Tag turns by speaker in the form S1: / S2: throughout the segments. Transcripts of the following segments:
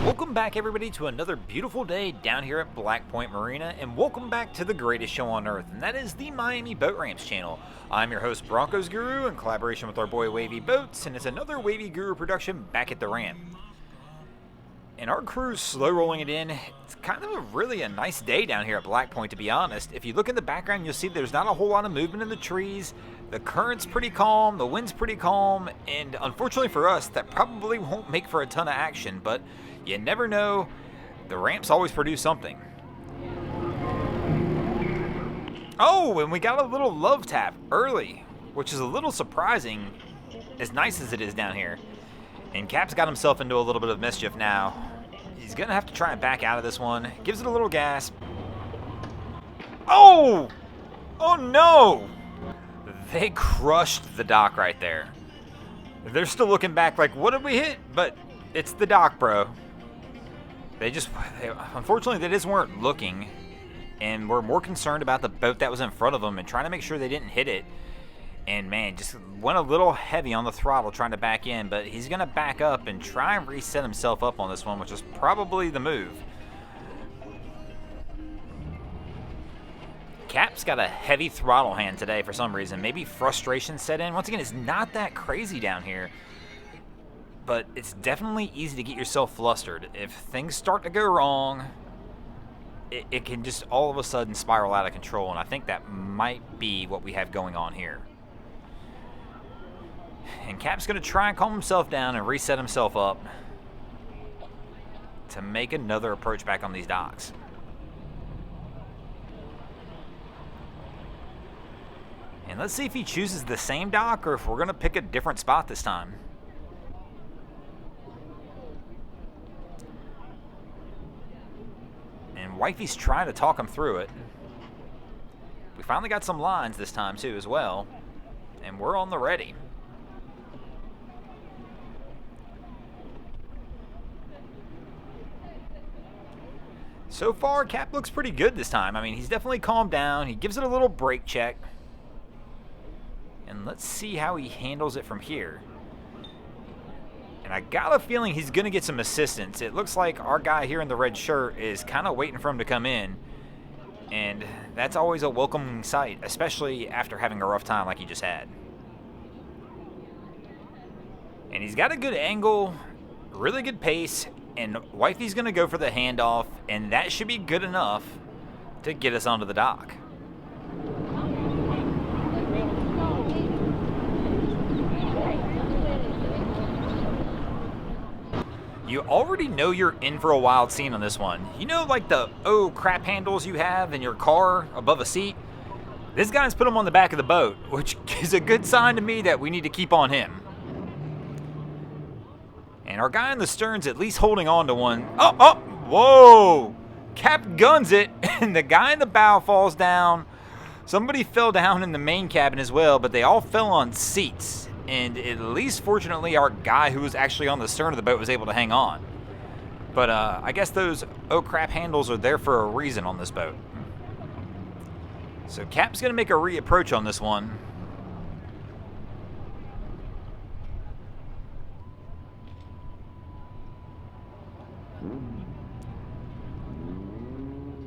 S1: Welcome back, everybody, to another beautiful day down here at Point Marina, and welcome back to the greatest show on earth, and that is the Miami Boat Ramps channel. I'm your host, Broncos Guru, in collaboration with our boy Wavy Boats, and it's another Wavy Guru production back at the ramp. And our crew's slow rolling it in. It's kind of a nice day down here at Black Point, to be honest. If you look in the background, you'll see there's not a whole lot of movement in the trees. The current's pretty calm, the wind's pretty calm, and unfortunately for us, that probably won't make for a ton of action, but you never know. The ramps always produce something. Oh, and we got a little love tap early, which is a little surprising, as nice as it is down here. And Cap's got himself into a little bit of mischief now. He's going to have to try and back out of this one. Gives it a little gasp. Oh! Oh no! They crushed the dock right there. They're still looking back like, what did we hit? But it's the dock, bro. Unfortunately, they just weren't looking, and were more concerned about the boat that was in front of them and trying to make sure they didn't hit it. And man, just went a little heavy on the throttle trying to back in, but he's going to back up and try and reset himself up on this one, which is probably the move. Cap's got a heavy throttle hand today for some reason. Maybe frustration set in. Once again, it's not that crazy down here, but it's definitely easy to get yourself flustered. If things start to go wrong, it can just all of a sudden spiral out of control, and I think that might be what we have going on here. And Cap's going to try and calm himself down and reset himself up to make another approach back on these docks. And let's see if he chooses the same dock or if we're going to pick a different spot this time. And Wifey's trying to talk him through it. We finally got some lines this time too as well. And we're on the ready. So far, Cap looks pretty good this time. I mean, he's definitely calmed down. He gives it a little brake check. And let's see how he handles it from here. And I got a feeling he's going to get some assistance. It looks like our guy here in the red shirt is kind of waiting for him to come in. And that's always a welcoming sight, especially after having a rough time like he just had. And he's got a good angle, really good pace, and Wifey's going to go for the handoff, and that should be good enough to get us onto the dock. You already know you're in for a wild scene on this one. You know, like the oh crap handles you have in your car above a seat? This guy's put them on the back of the boat, which is a good sign to me that we need to keep on him. And our guy in the stern's at least holding on to one. Oh, whoa! Cap guns it, and the guy in the bow falls down. Somebody fell down in the main cabin as well, but they all fell on seats. And at least, fortunately, our guy who was actually on the stern of the boat was able to hang on. But I guess those oh crap handles are there for a reason on this boat. So Cap's going to make a reapproach on this one.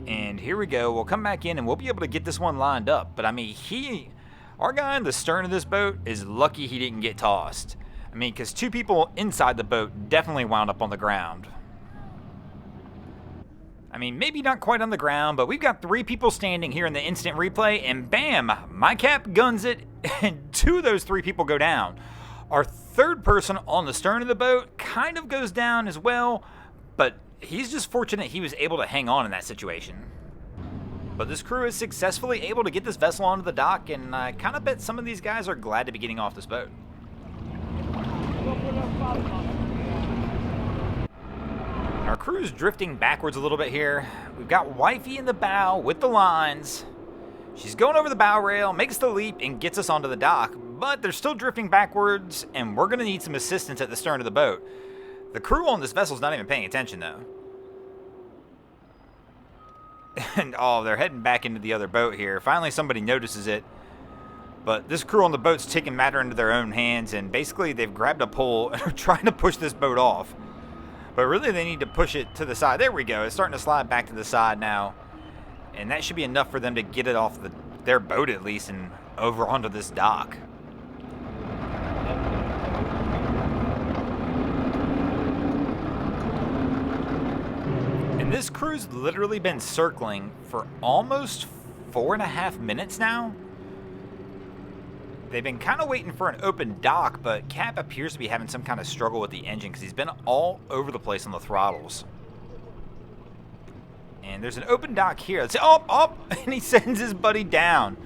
S1: And here we go. We'll come back in and we'll be able to get this one lined up. But I mean, our guy in the stern of this boat is lucky he didn't get tossed. I mean, because two people inside the boat definitely wound up on the ground. I mean, maybe not quite on the ground, but we've got three people standing here in the instant replay, and bam, my Cap guns it, and two of those three people go down. Our third person on the stern of the boat kind of goes down as well, but he's just fortunate he was able to hang on in that situation. But this crew is successfully able to get this vessel onto the dock, and I kind of bet some of these guys are glad to be getting off this boat. Our crew's drifting backwards a little bit here. We've got Wifey in the bow with the lines. She's going over the bow rail, makes the leap, and gets us onto the dock, but they're still drifting backwards, and we're going to need some assistance at the stern of the boat. The crew on this vessel's not even paying attention, though. And, oh, they're heading back into the other boat here. Finally, somebody notices it. But this crew on the boat's taking matter into their own hands, and basically they've grabbed a pole and are trying to push this boat off. But really, they need to push it to the side. There we go. It's starting to slide back to the side now. And that should be enough for them to get it off their boat at least and over onto this dock. And this crew's literally been circling for almost 4.5 minutes now. They've been kind of waiting for an open dock, but Cap appears to be having some kind of struggle with the engine because he's been all over the place on the throttles. And there's an open dock here. Let's say, oh, and he sends his buddy down.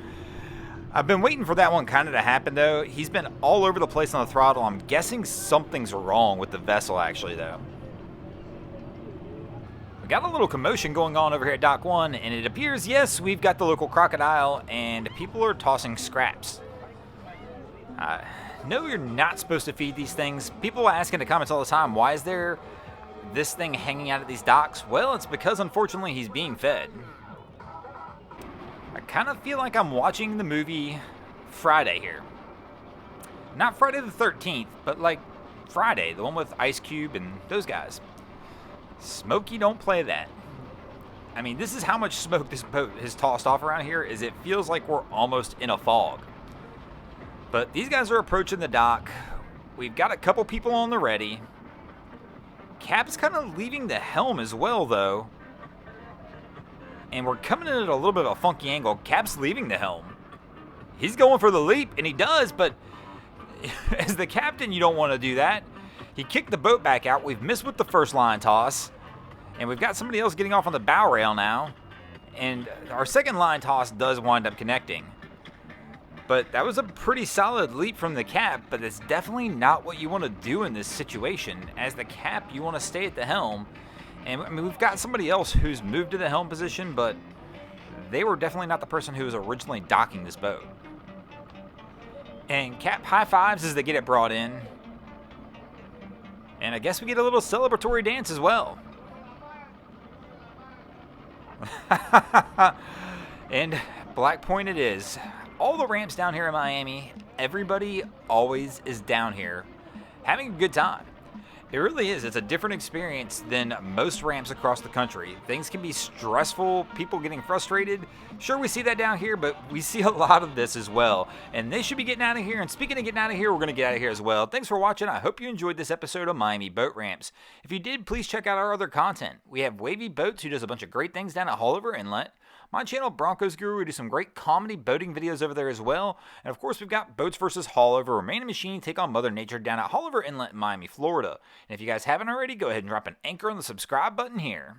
S1: I've been waiting for that one kind of to happen, though. He's been all over the place on the throttle. I'm guessing something's wrong with the vessel, actually, though. We got a little commotion going on over here at Dock 1, and it appears, yes, we've got the local crocodile, and people are tossing scraps. No, you're not supposed to feed these things. People ask in the comments all the time, why is there this thing hanging out at these docks? Well, it's because, unfortunately, he's being fed. I kind of feel like I'm watching the movie Friday here. Not Friday the 13th, but like Friday, the one with Ice Cube and those guys. Smokey, don't play that. I mean, this is how much smoke this boat has tossed off around here, is it feels like we're almost in a fog. But these guys are approaching the dock. We've got a couple people on the ready. Cap's kind of leaving the helm as well, though. And we're coming in at a little bit of a funky angle. Cap's leaving the helm. He's going for the leap, and he does, but as the captain, you don't want to do that. He kicked the boat back out. We've missed with the first line toss. And we've got somebody else getting off on the bow rail now. And our second line toss does wind up connecting. But that was a pretty solid leap from the cap, but it's definitely not what you want to do in this situation. As the cap, you want to stay at the helm. And I mean, we've got somebody else who's moved to the helm position, but they were definitely not the person who was originally docking this boat. And Cap high fives as they get it brought in. And I guess we get a little celebratory dance as well. And Black Point it is. All the ramps down here in Miami, everybody always is down here having a good time. It really is. It's a different experience than most ramps across the country. Things can be stressful, people getting frustrated. Sure, we see that down here, but we see a lot of this as well. And they should be getting out of here. And speaking of getting out of here, we're going to get out of here as well. Thanks for watching. I hope you enjoyed this episode of Miami Boat Ramps. If you did, please check out our other content. We have Wavy Boats, who does a bunch of great things down at Haulover Inlet. My channel, Broncos Guru, we do some great comedy boating videos over there as well. And of course, we've got Boats vs. Haulover, where Man and Machine take on Mother Nature down at Haulover Inlet in Miami, Florida. And if you guys haven't already, go ahead and drop an anchor on the subscribe button here.